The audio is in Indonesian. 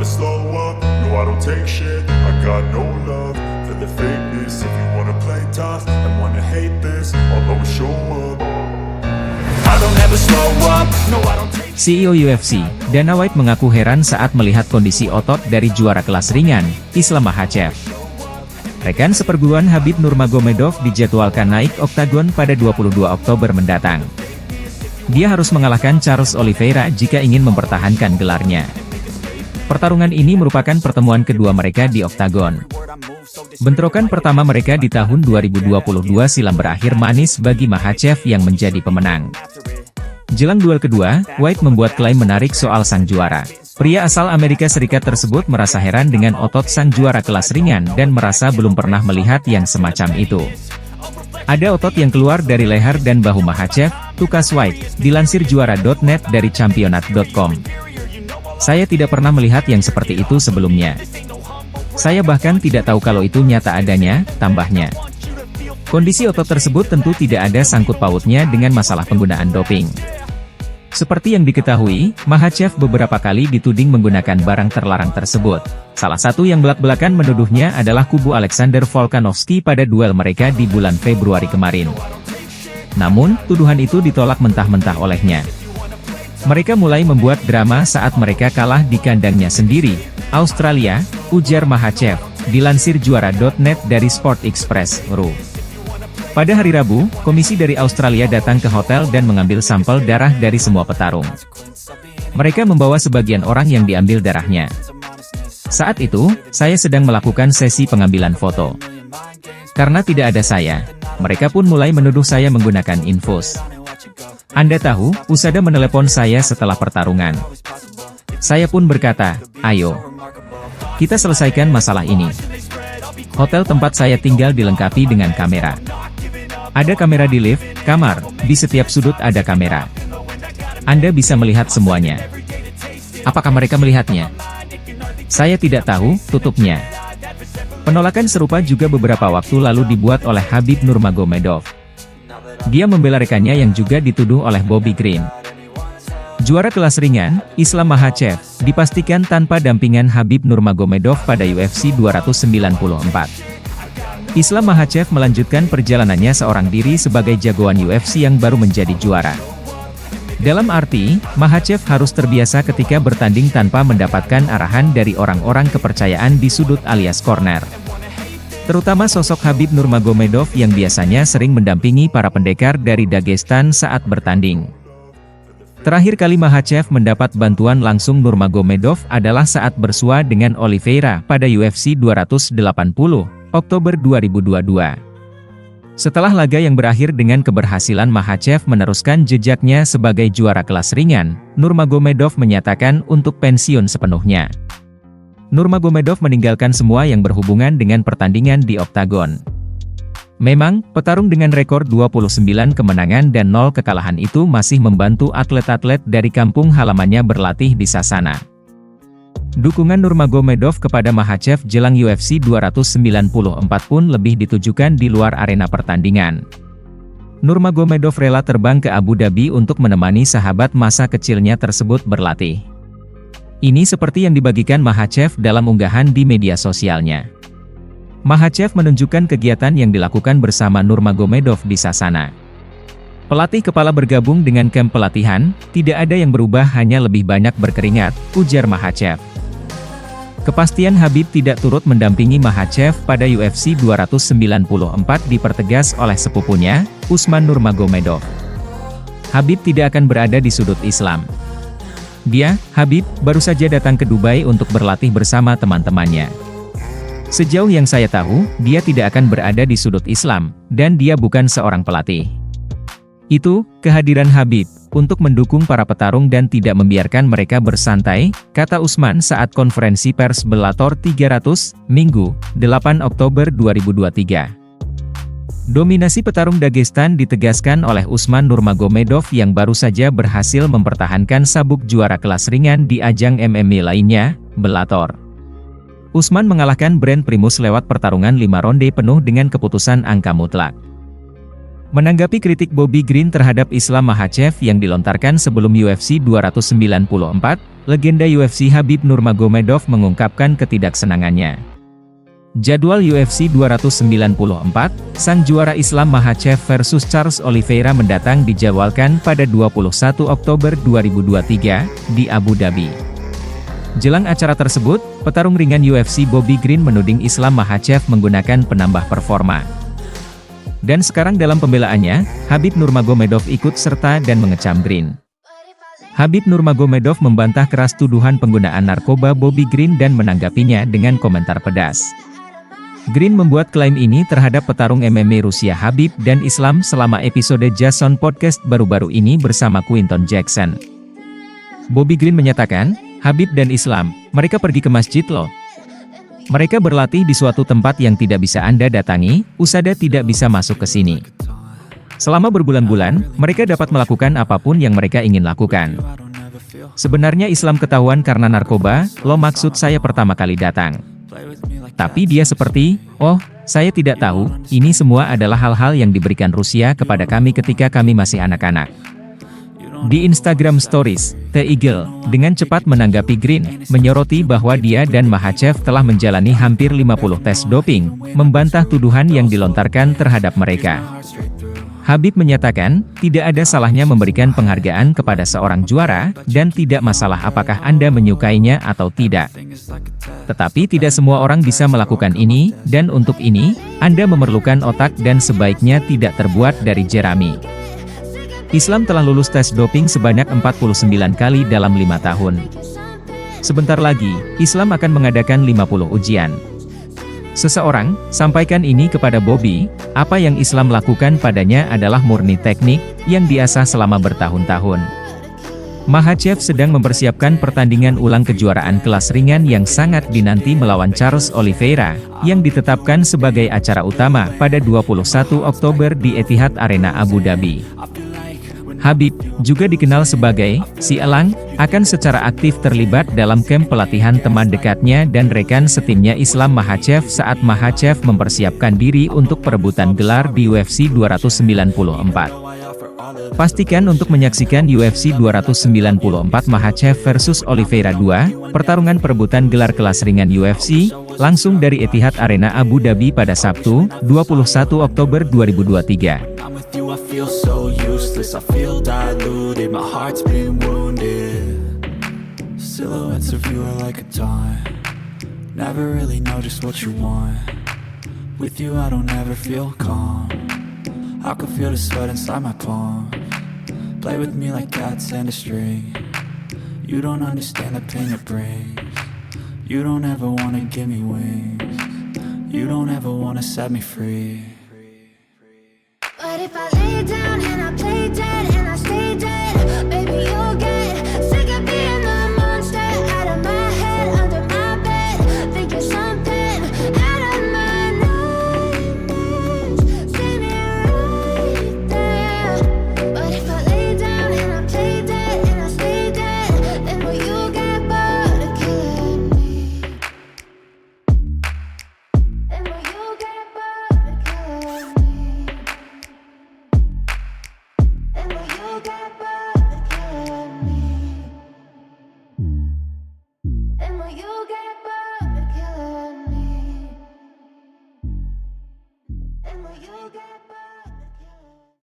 slow up, no I don't take shit. I got no love for the fakeness. If you wanna play tough and wanna hate this, I'll always show up. I don't ever slow up, no I don't take. CEO UFC, Dana White mengaku heran saat melihat kondisi otot dari juara kelas ringan, Islam Makhachev. Rekan seperguruan Khabib Nurmagomedov dijadwalkan naik oktagon pada 22 Oktober mendatang. Dia harus mengalahkan Charles Oliveira jika ingin mempertahankan gelarnya. Pertarungan ini merupakan pertemuan kedua mereka di oktagon. Bentrokan pertama mereka di tahun 2022 silam berakhir manis bagi Makhachev yang menjadi pemenang. Jelang duel kedua, White membuat klaim menarik soal sang juara. Pria asal Amerika Serikat tersebut merasa heran dengan otot sang juara kelas ringan dan merasa belum pernah melihat yang semacam itu. Ada otot yang keluar dari leher dan bahu Makhachev, tukas White, dilansir juara.net dari championat.com. Saya tidak pernah melihat yang seperti itu sebelumnya. Saya bahkan tidak tahu kalau itu nyata adanya, tambahnya. Kondisi otot tersebut tentu tidak ada sangkut pautnya dengan masalah penggunaan doping. Seperti yang diketahui, Makhachev beberapa kali dituding menggunakan barang terlarang tersebut. Salah satu yang belak-belakan menuduhnya adalah kubu Alexander Volkanovski pada duel mereka di bulan Februari kemarin. Namun, tuduhan itu ditolak mentah-mentah olehnya. Mereka mulai membuat drama saat mereka kalah di kandangnya sendiri, Australia, ujar Makhachev, dilansir juara.net dari Sport Express.ru. Pada hari Rabu, komisi dari Australia datang ke hotel dan mengambil sampel darah dari semua petarung. Mereka membawa sebagian orang yang diambil darahnya. Saat itu, saya sedang melakukan sesi pengambilan foto. Karena tidak ada saya, mereka pun mulai menuduh saya menggunakan infus. Anda tahu, USADA menelepon saya setelah pertarungan. Saya pun berkata, ayo, kita selesaikan masalah ini. Hotel tempat saya tinggal dilengkapi dengan kamera. Ada kamera di lift, kamar, di setiap sudut ada kamera. Anda bisa melihat semuanya. Apakah mereka melihatnya? Saya tidak tahu, tutupnya. Penolakan serupa juga beberapa waktu lalu dibuat oleh Khabib Nurmagomedov. Dia membela rekannya yang juga dituduh oleh Bobby Green. Juara kelas ringan, Islam Makhachev, dipastikan tanpa dampingan Khabib Nurmagomedov pada UFC 294. Islam Makhachev melanjutkan perjalanannya seorang diri sebagai jagoan UFC yang baru menjadi juara. Dalam arti, Makhachev harus terbiasa ketika bertanding tanpa mendapatkan arahan dari orang-orang kepercayaan di sudut alias corner. Terutama sosok Khabib Nurmagomedov yang biasanya sering mendampingi para pendekar dari Dagestan saat bertanding. Terakhir kali Makhachev mendapat bantuan langsung Nurmagomedov adalah saat bersua dengan Oliveira pada UFC 280. Oktober 2022. Setelah laga yang berakhir dengan keberhasilan Makhachev meneruskan jejaknya sebagai juara kelas ringan, Nurmagomedov menyatakan untuk pensiun sepenuhnya. Nurmagomedov meninggalkan semua yang berhubungan dengan pertandingan di oktagon. Memang, petarung dengan rekor 29 kemenangan dan 0 kekalahan itu masih membantu atlet-atlet dari kampung halamannya berlatih di sasana. Dukungan Nurmagomedov kepada Makhachev jelang UFC 294 pun lebih ditujukan di luar arena pertandingan. Nurmagomedov rela terbang ke Abu Dhabi untuk menemani sahabat masa kecilnya tersebut berlatih. Ini seperti yang dibagikan Makhachev dalam unggahan di media sosialnya. Makhachev menunjukkan kegiatan yang dilakukan bersama Nurmagomedov di sasana. Pelatih kepala bergabung dengan kamp pelatihan, tidak ada yang berubah hanya lebih banyak berkeringat, ujar Makhachev. Kepastian Khabib tidak turut mendampingi Makhachev pada UFC 294 dipertegas oleh sepupunya, Usman Nurmagomedov. Khabib tidak akan berada di sudut Islam. Dia, Khabib, baru saja datang ke Dubai untuk berlatih bersama teman-temannya. Sejauh yang saya tahu, dia tidak akan berada di sudut Islam, dan dia bukan seorang pelatih. Itu, kehadiran Khabib, untuk mendukung para petarung dan tidak membiarkan mereka bersantai, kata Usman saat konferensi pers Bellator 300, Minggu, 8 Oktober 2023. Dominasi petarung Dagestan ditegaskan oleh Usman Nurmagomedov yang baru saja berhasil mempertahankan sabuk juara kelas ringan di ajang MMA lainnya, Bellator. Usman mengalahkan Brent Primus lewat pertarungan 5 ronde penuh dengan keputusan angka mutlak. Menanggapi kritik Bobby Green terhadap Islam Makhachev yang dilontarkan sebelum UFC 294, legenda UFC Khabib Nurmagomedov mengungkapkan ketidaksenangannya. Jadwal UFC 294, sang juara Islam Makhachev versus Charles Oliveira mendatang dijadwalkan pada 21 Oktober 2023, di Abu Dhabi. Jelang acara tersebut, petarung ringan UFC Bobby Green menuding Islam Makhachev menggunakan penambah performa. Dan sekarang dalam pembelaannya, Khabib Nurmagomedov ikut serta dan mengecam Green. Khabib Nurmagomedov membantah keras tuduhan penggunaan narkoba Bobby Green dan menanggapinya dengan komentar pedas. Green membuat klaim ini terhadap petarung MMA Rusia Khabib dan Islam selama episode Jason Podcast baru-baru ini bersama Quinton Jackson. Bobby Green menyatakan, Khabib dan Islam, mereka pergi ke masjid loh. Mereka berlatih di suatu tempat yang tidak bisa Anda datangi, USADA tidak bisa masuk ke sini. Selama berbulan-bulan, mereka dapat melakukan apapun yang mereka ingin lakukan. Sebenarnya Islam ketahuan karena narkoba, lo maksud saya pertama kali datang. Tapi dia seperti, oh, saya tidak tahu, ini semua adalah hal-hal yang diberikan Rusia kepada kami ketika kami masih anak-anak. Di Instagram Stories, The Eagle, dengan cepat menanggapi Green, menyoroti bahwa dia dan Makhachev telah menjalani hampir 50 tes doping, membantah tuduhan yang dilontarkan terhadap mereka. Khabib menyatakan, tidak ada salahnya memberikan penghargaan kepada seorang juara, dan tidak masalah apakah Anda menyukainya atau tidak. Tetapi tidak semua orang bisa melakukan ini, dan untuk ini, Anda memerlukan otak dan sebaiknya tidak terbuat dari jerami. Islam telah lulus tes doping sebanyak 49 kali dalam 5 tahun. Sebentar lagi, Islam akan mengadakan 50 ujian. Seseorang, sampaikan ini kepada Bobby, apa yang Islam lakukan padanya adalah murni teknik, yang diasah selama bertahun-tahun. Makhachev sedang mempersiapkan pertandingan ulang kejuaraan kelas ringan yang sangat dinanti melawan Charles Oliveira, yang ditetapkan sebagai acara utama pada 21 Oktober di Etihad Arena Abu Dhabi. Khabib, juga dikenal sebagai si Elang, akan secara aktif terlibat dalam kamp pelatihan teman dekatnya dan rekan setimnya Islam Makhachev saat Makhachev mempersiapkan diri untuk perebutan gelar di UFC 294. Pastikan untuk menyaksikan UFC 294 Makhachev versus Oliveira 2, pertarungan perebutan gelar kelas ringan UFC, langsung dari Etihad Arena Abu Dhabi pada Sabtu, 21 Oktober 2023. I feel so useless, I feel diluted, my heart's been wounded. Silhouettes of you are like a taunt, never really know just what you want. With you I don't ever feel calm, I can feel the sweat inside my palm. Play with me like cats and a string, you don't understand the pain it brings. You don't ever wanna give me wings, you don't ever wanna set me free. But if I lay down and I play